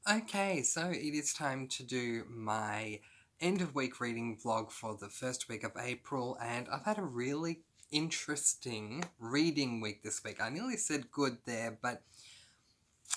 Okay, so it is time to do my end of week reading vlog for the first week of April, and I've had a really interesting reading week this week. I nearly said good there, but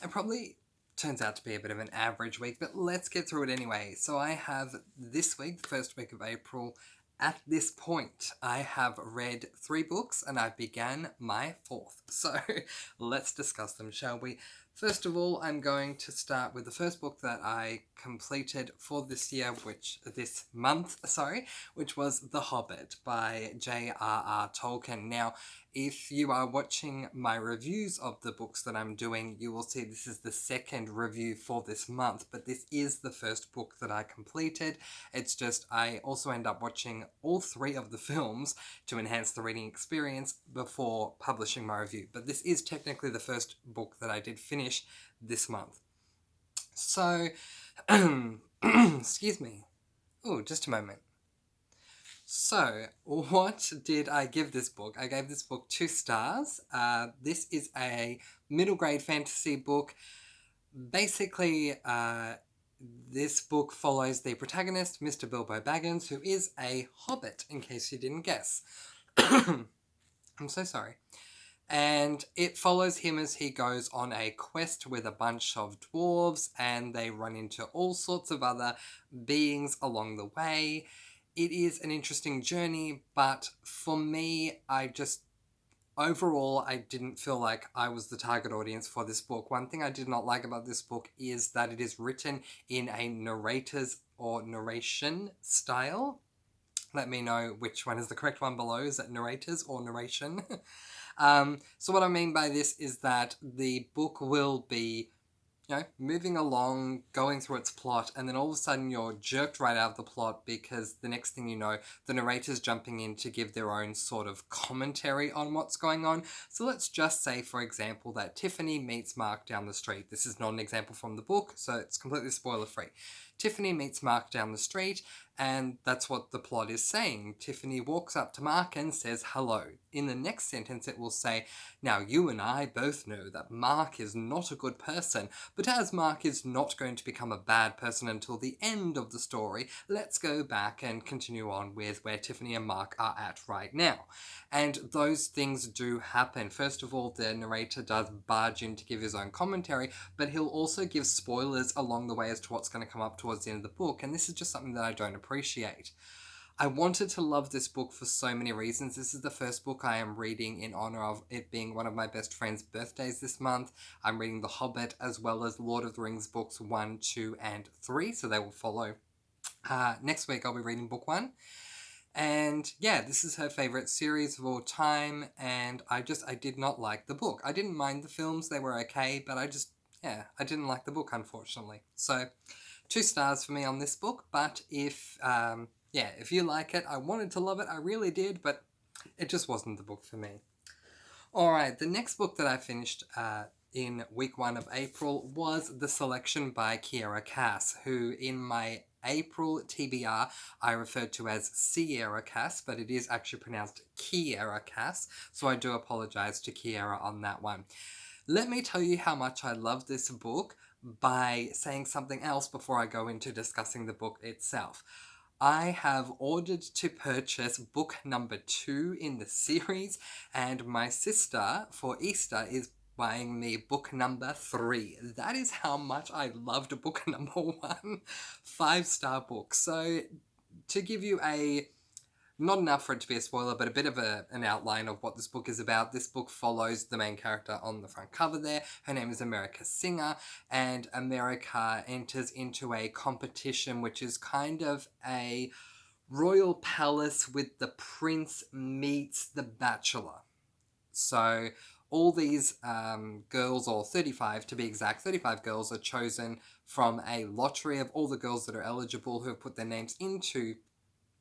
it probably turns out to be a bit of an average week, but let's get through it anyway. So I have this week, the first week of April. At this point, I have read 3 books and I began my 4th. So let's discuss them, shall we? First of all, I'm going to start with the first book that I completed for this month, which was The Hobbit by J.R.R. Tolkien. Now, if you are watching my reviews of the books that I'm doing, you will see this is the second review for this month, but this is the first book that I completed. It's just I also end up watching all 3 of the films to enhance the reading experience before publishing my review. But this is technically the first book that I did finish this month. So, excuse me. Oh, just a moment. So, what did I give this book? I gave this book 2 stars. This is a middle grade fantasy book. Basically, this book follows the protagonist, Mr. Bilbo Baggins, who is a hobbit, in case you didn't guess. I'm so sorry. And it follows him as he goes on a quest with a bunch of dwarves, and they run into all sorts of other beings along the way. It is an interesting journey, but for me, overall, I didn't feel like I was the target audience for this book. One thing I did not like about this book is that it is written in a narrator's or narration style. Let me know which one is the correct one below. Is that narrators or narration? So what I mean by this is that the book will be moving along, going through its plot, and then all of a sudden you're jerked right out of the plot because the next thing you know, the narrator's jumping in to give their own sort of commentary on what's going on. So let's just say, for example, that Tiffany meets Mark down the street. This is not an example from the book, so it's completely spoiler-free. Tiffany meets Mark down the street, and that's what the plot is saying. Tiffany walks up to Mark and says hello. In the next sentence, it will say, now you and I both know that Mark is not a good person, but as Mark is not going to become a bad person until the end of the story, let's go back and continue on with where Tiffany and Mark are at right now. And those things do happen. First of all, the narrator does barge in to give his own commentary, but he'll also give spoilers along the way as to what's going to come up towards the end of the book, and this is just something that I don't appreciate. I wanted to love this book for so many reasons. This is the first book I am reading in honor of it being one of my best friend's birthdays this month. I'm reading The Hobbit as well as Lord of the Rings books 1, 2, and 3, so they will follow. Next week I'll be reading book 1. And yeah, this is her favourite series of all time, and I did not like the book. I didn't mind the films, they were okay, but I didn't like the book, unfortunately. So, 2 stars for me on this book, but if you like it, I wanted to love it, I really did, but it just wasn't the book for me. Alright, the next book that I finished in week 1 of April was The Selection by Kiera Cass, who in my April TBR I referred to as Sierra Cass, but it is actually pronounced Kiera Cass, so I do apologise to Kiera on that one. Let me tell you how much I love this book by saying something else before I go into discussing the book itself. I have ordered to purchase book number 2 in the series, and my sister for Easter is buying me book number 3. That is how much I loved book number 1. 5-star book. So to give you not enough for it to be a spoiler, but a bit of an outline of what this book is about. This book follows the main character on the front cover there. Her name is America Singer, and America enters into a competition which is kind of a royal palace with the prince meets the bachelor. So all these girls, or 35 to be exact, 35 girls are chosen from a lottery of all the girls that are eligible who have put their names in to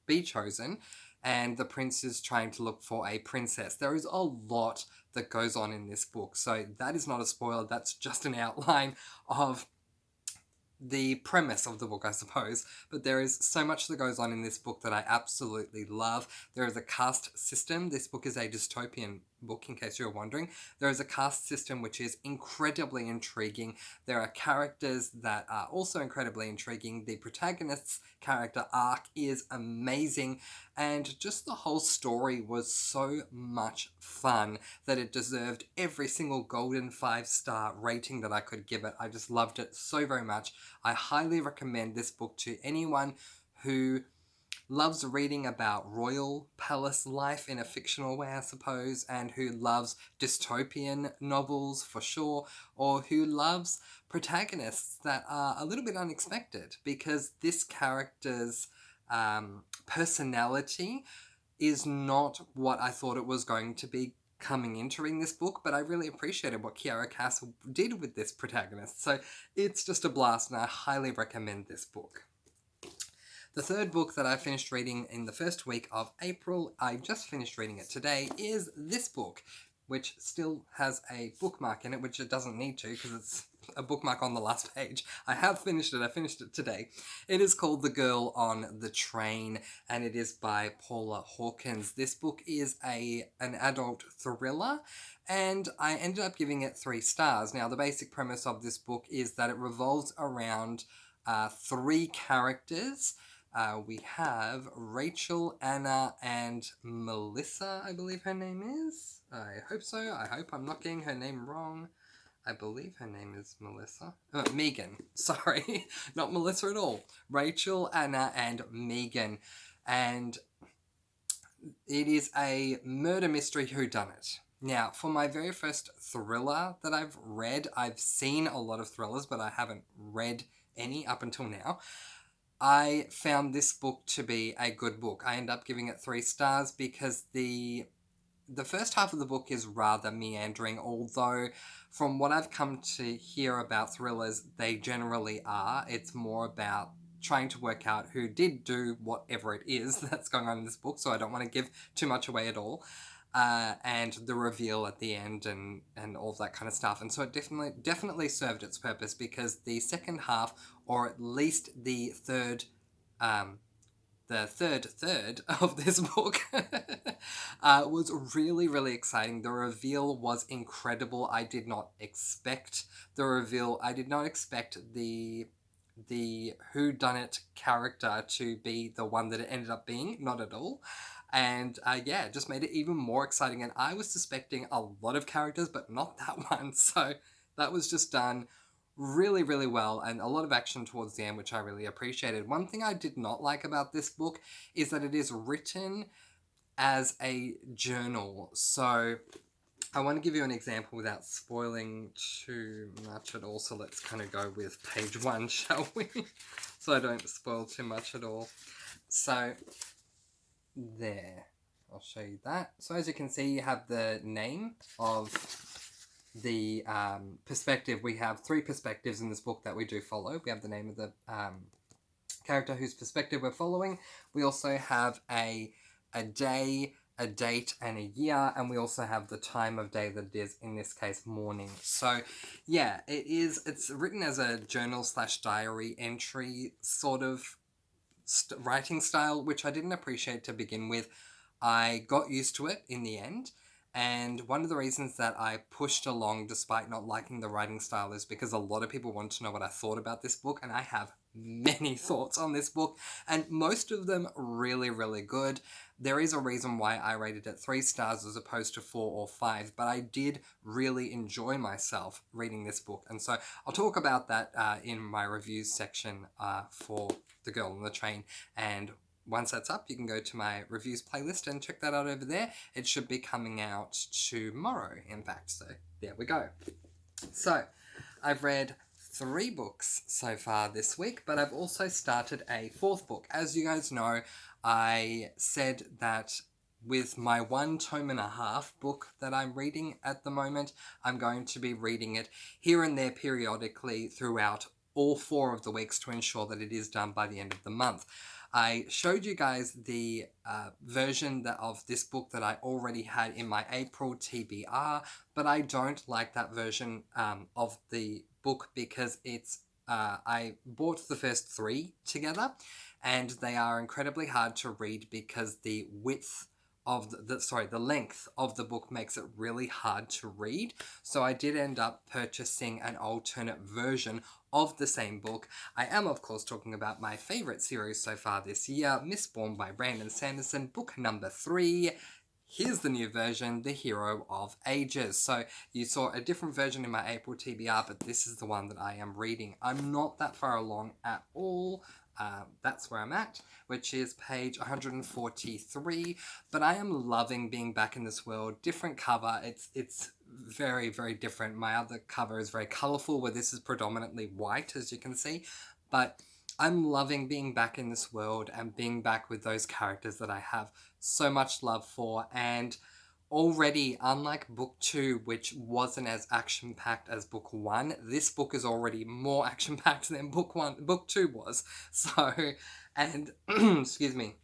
be chosen, and the prince is trying to look for a princess. There is a lot that goes on in this book, so that is not a spoiler, that's just an outline of the premise of the book, I suppose. But there is so much that goes on in this book that I absolutely love. There is a caste system. This book is a dystopian book, in case you're wondering. There is a caste system which is incredibly intriguing. There are characters that are also incredibly intriguing. The protagonist's character arc is amazing, and just the whole story was so much fun that it deserved every single golden 5-star rating that I could give it. I just loved it so very much. I highly recommend this book to anyone who loves reading about royal palace life in a fictional way, I suppose, and who loves dystopian novels for sure, or who loves protagonists that are a little bit unexpected, because this character's personality is not what I thought it was going to be coming into reading this book, but I really appreciated what Kiara Cass did with this protagonist. So it's just a blast, and I highly recommend this book. The third book that I finished reading in the first week of April, I just finished reading it today, is this book, which still has a bookmark in it, which it doesn't need to because it's a bookmark on the last page. I have finished it. I finished it today. It is called The Girl on the Train, and it is by Paula Hawkins. This book is an adult thriller, and I ended up giving it 3 stars. Now, the basic premise of this book is that it revolves around 3 characters. We have Rachel, Anna, and Melissa, I believe her name is. I hope so. I hope I'm not getting her name wrong. I believe her name is Melissa. Megan. Sorry. Not Melissa at all. Rachel, Anna, and Megan. And it is a murder mystery whodunit. Now, for my very first thriller that I've read, I've seen a lot of thrillers, but I haven't read any up until now. I found this book to be a good book. I end up giving it 3 stars because the first half of the book is rather meandering, although from what I've come to hear about thrillers, they generally are. It's more about trying to work out who did do whatever it is that's going on in this book, so I don't want to give too much away at all. And the reveal at the end and all of that kind of stuff. And so it definitely served its purpose, because the second half, or at least the third third of this book was really, really exciting. The reveal was incredible. I did not expect the reveal. I did not expect the whodunit character to be the one that it ended up being. Not at all. And it just made it even more exciting. And I was suspecting a lot of characters, but not that one. So that was just done really, really well, and a lot of action towards the end, which I really appreciated. One thing I did not like about this book is that it is written as a journal. So I want to give you an example without spoiling too much at all. So let's kind of go with page 1, shall we? So I don't spoil too much at all. So there, I'll show you that. So as you can see, you have the name of the perspective. We have 3 perspectives in this book that we do follow. We have the name of the character whose perspective we're following. We also have a day, a date, and a year, and we also have the time of day that it is, in this case, morning. So yeah, it's written as a journal / diary entry sort of writing style, which I didn't appreciate to begin with. I got used to it in the end. And one of the reasons that I pushed along despite not liking the writing style is because a lot of people want to know what I thought about this book, and I have many thoughts on this book, and most of them really, really good. There is a reason why I rated it 3 stars as opposed to 4 or 5, but I did really enjoy myself reading this book, and so I'll talk about that in my reviews section for The Girl on the Train. And once that's up, you can go to my reviews playlist and check that out over there. It should be coming out tomorrow, in fact. So there we go. So I've read 3 books so far this week, but I've also started a 4th book. As you guys know, I said that with my 1 tome and a half book that I'm reading at the moment, I'm going to be reading it here and there periodically throughout all 4 of the weeks to ensure that it is done by the end of the month. I showed you guys the version of this book that I already had in my April TBR, but I don't like that version of the book because I bought the first 3 together, and they are incredibly hard to read because the width of the length of the book makes it really hard to read. So I did end up purchasing an alternate version of the same book. I am, of course, talking about my favourite series so far this year, Mistborn by Brandon Sanderson, book number 3. Here's the new version, The Hero of Ages. So you saw a different version in my April TBR, but this is the one that I am reading. I'm not that far along at all. That's where I'm at, which is page 143. But I am loving being back in this world. Different cover. It's very, very different. My other cover is very colourful, where this is predominantly white, as you can see. But I'm loving being back in this world and being back with those characters that I have so much love for. And already, unlike book 2, which wasn't as action-packed as book 1, this book is already more action-packed than book 2 was. So, and, excuse me,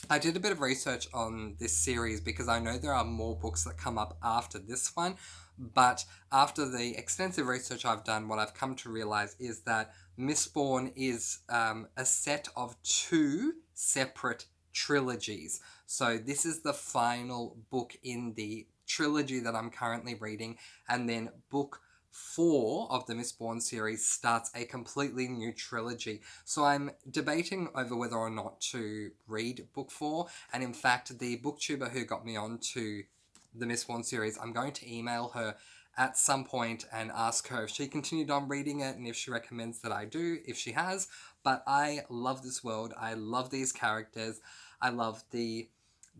I did a bit of research on this series because I know there are more books that come up after this one, but after the extensive research I've done, what I've come to realize is that Mistborn is a set of 2 separate trilogies. So this is the final book in the trilogy that I'm currently reading, and then book 4 of the Mistborn series starts a completely new trilogy. So I'm debating over whether or not to read book 4, and in fact the booktuber who got me onto the Mistborn series, I'm going to email her at some point and ask her if she continued on reading it and if she recommends that I do, if she has. But I love this world. I love these characters. I love the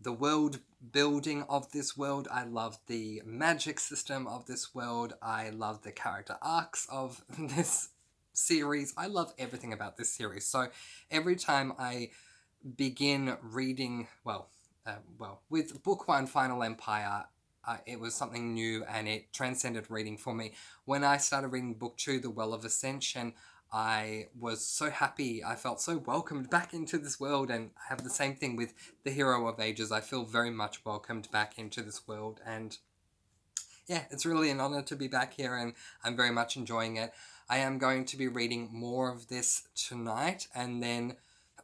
world building of this world. I love the magic system of this world. I love the character arcs of this series. I love everything about this series. So every time I begin reading, with book 1, Final Empire, it was something new and it transcended reading for me. When I started reading book 2, The Well of Ascension, I was so happy. I felt so welcomed back into this world, and I have the same thing with The Hero of Ages. I feel very much welcomed back into this world, and yeah, it's really an honor to be back here, and I'm very much enjoying it. I am going to be reading more of this tonight, and then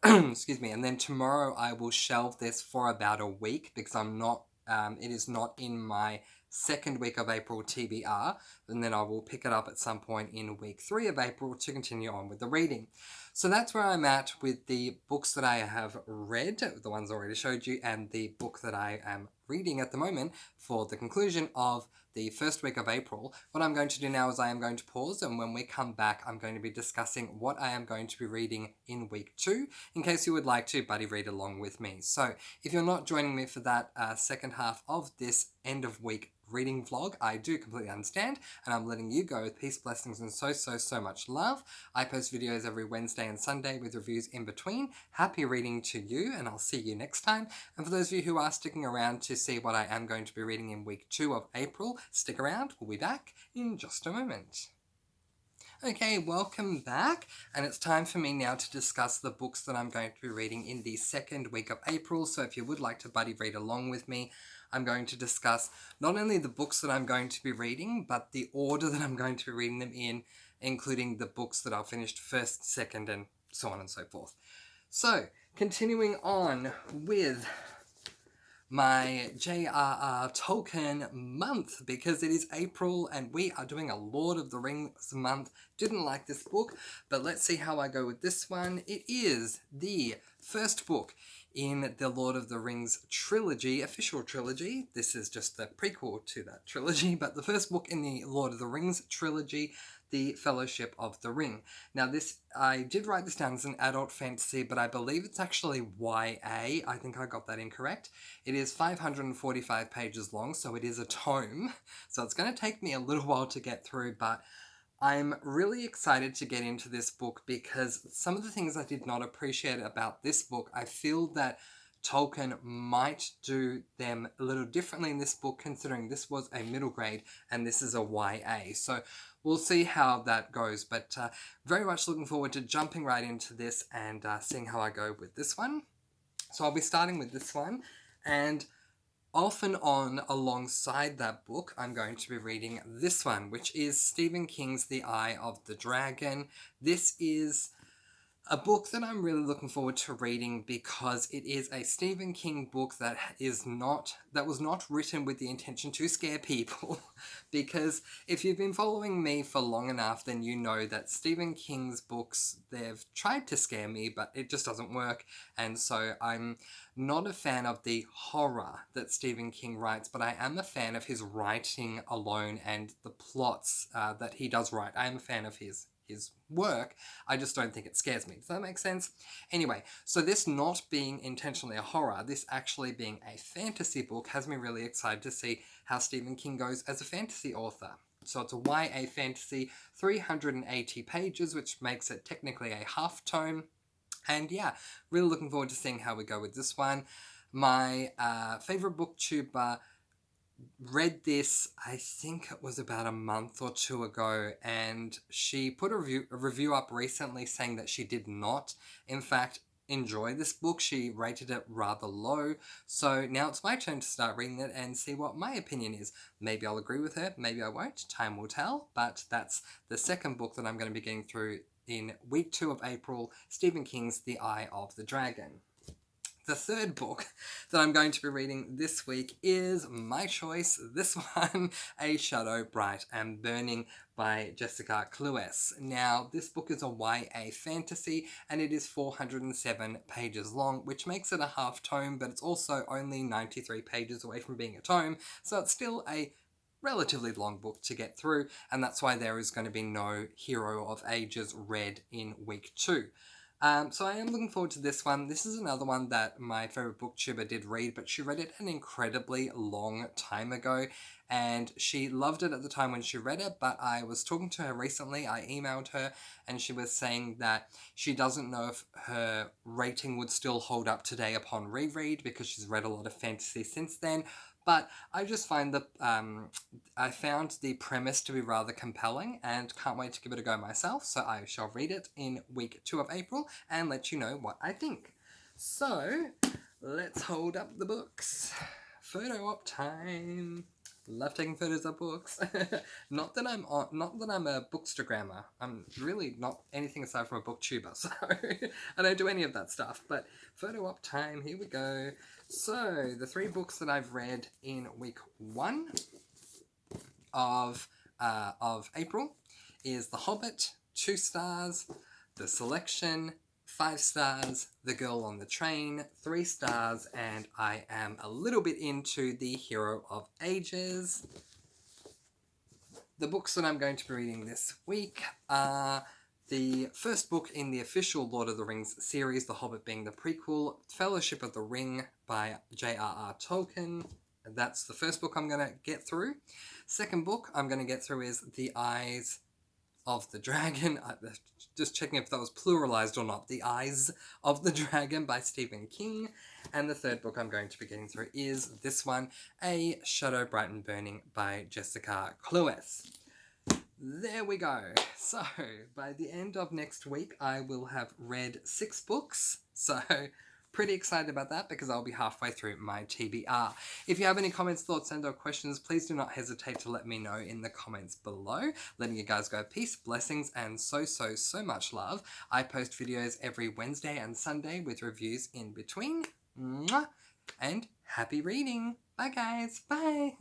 excuse me, and then tomorrow I will shelve this for about a week because it is not in my second week of April TBR, and then I will pick it up at some point in week 3 of April to continue on with the reading. So that's where I'm at with the books that I have read, the ones I already showed you, and the book that I am reading at the moment for the conclusion of the first week of April. What I'm going to do now is I am going to pause, and when we come back, I'm going to be discussing what I am going to be reading in week 2, in case you would like to buddy read along with me. So if you're not joining me for that second half of this end of week reading vlog, I do completely understand, and I'm letting you go with peace, blessings, and so much love. I post videos every Wednesday and Sunday with reviews in between. Happy reading to you, and I'll see you next time. And for those of you who are sticking around to see what I am going to be reading in week 2 of April, stick around. We'll be back in just a moment. Okay, welcome back, and it's time for me now to discuss the books that I'm going to be reading in the second week of April. So if you would like to buddy read along with me, I'm going to discuss not only the books that I'm going to be reading, but the order that I'm going to be reading them in, including the books that I'll finish first, second, and so on and so forth. So, continuing on with my J.R.R. Tolkien month, because it is April and we are doing a Lord of the Rings month. Didn't like this book, but let's see how I go with this one. It is the first book in the Lord of the Rings trilogy, official trilogy. This is just the prequel to that trilogy, but the first book in the Lord of the Rings trilogy, The Fellowship of the Ring. Now this, I did write this down as an adult fantasy, but I believe it's actually YA. I think I got that incorrect. It is 545 pages long, so it is a tome. So it's going to take me a little while to get through, but I'm really excited to get into this book because some of the things I did not appreciate about this book, I feel that Tolkien might do them a little differently in this book, considering this was a middle grade and this is a YA. So we'll see how that goes, but very much looking forward to jumping right into this and seeing how I go with this one. So I'll be starting with this one, and off and on alongside that book, I'm going to be reading this one, which is Stephen King's The Eye of the Dragon. This is A book that I'm really looking forward to reading because it is a Stephen King book that was not written with the intention to scare people. Because if you've been following me for long enough, then you know that Stephen King's books, they've tried to scare me, but it just doesn't work. And so I'm not a fan of the horror that Stephen King writes, but I am a fan of his writing alone and the plots that he does write. I am a fan of his work. I just don't think it scares me. Does that make sense? Anyway, so this not being intentionally a horror, this actually being a fantasy book, has me really excited to see how Stephen King goes as a fantasy author. So it's a YA fantasy, 380 pages, which makes it technically a half tome. And yeah, really looking forward to seeing how we go with this one. My favourite booktuber read this, I think it was about a month or two ago, and she put a review up recently saying that she did not, in fact, enjoy this book. She rated it rather low. So now it's my turn to start reading it and see what my opinion is. Maybe I'll agree with her, maybe I won't. Time will tell. But that's the second book that I'm going to be getting through in week 2 of April, Stephen King's The Eye of the Dragon. The third book that I'm going to be reading this week is my choice, this one, A Shadow Bright and Burning by Jessica Cluess. Now, this book is a YA fantasy and it is 407 pages long, which makes it a half tome, but it's also only 93 pages away from being a tome, so it's still a relatively long book to get through, and that's why there is going to be no Hero of Ages read in week 2. So I am looking forward to this one. This is another one that my favourite booktuber did read, but she read it an incredibly long time ago, and she loved it at the time when she read it, but I was talking to her recently, I emailed her, and she was saying that she doesn't know if her rating would still hold up today upon reread, because she's read a lot of fantasy since then. But I just find that I found the premise to be rather compelling and can't wait to give it a go myself. So I shall read it in week 2 of April and let you know what I think. So let's hold up the books. Photo op time. Love taking photos of books. Not that I'm a bookstagrammer. I'm really not anything aside from a booktuber, so I don't do any of that stuff. But photo op time, here we go. So the 3 books that I've read in week 1 of April is The Hobbit, 2 stars, The Selection, 5 stars, The Girl on the Train, 3 stars, and I am a little bit into The Hero of Ages. The books that I'm going to be reading this week are the first book in the official Lord of the Rings series, The Hobbit being the prequel, Fellowship of the Ring by J.R.R. Tolkien. That's the first book I'm going to get through. Second book I'm going to get through is The Eyes of the Dragon. Just checking if that was pluralized or not. The Eyes of the Dragon by Stephen King. And the third book I'm going to be getting through is this one, A Shadow Bright and Burning by Jessica Cluess. There we go. So, by the end of next week, I will have read 6 books. So, pretty excited about that because I'll be halfway through my TBR. If you have any comments, thoughts, and or questions, please do not hesitate to let me know in the comments below. Letting you guys go peace, blessings, and so much love. I post videos every Wednesday and Sunday with reviews in between. Mwah! And happy reading. Bye, guys. Bye.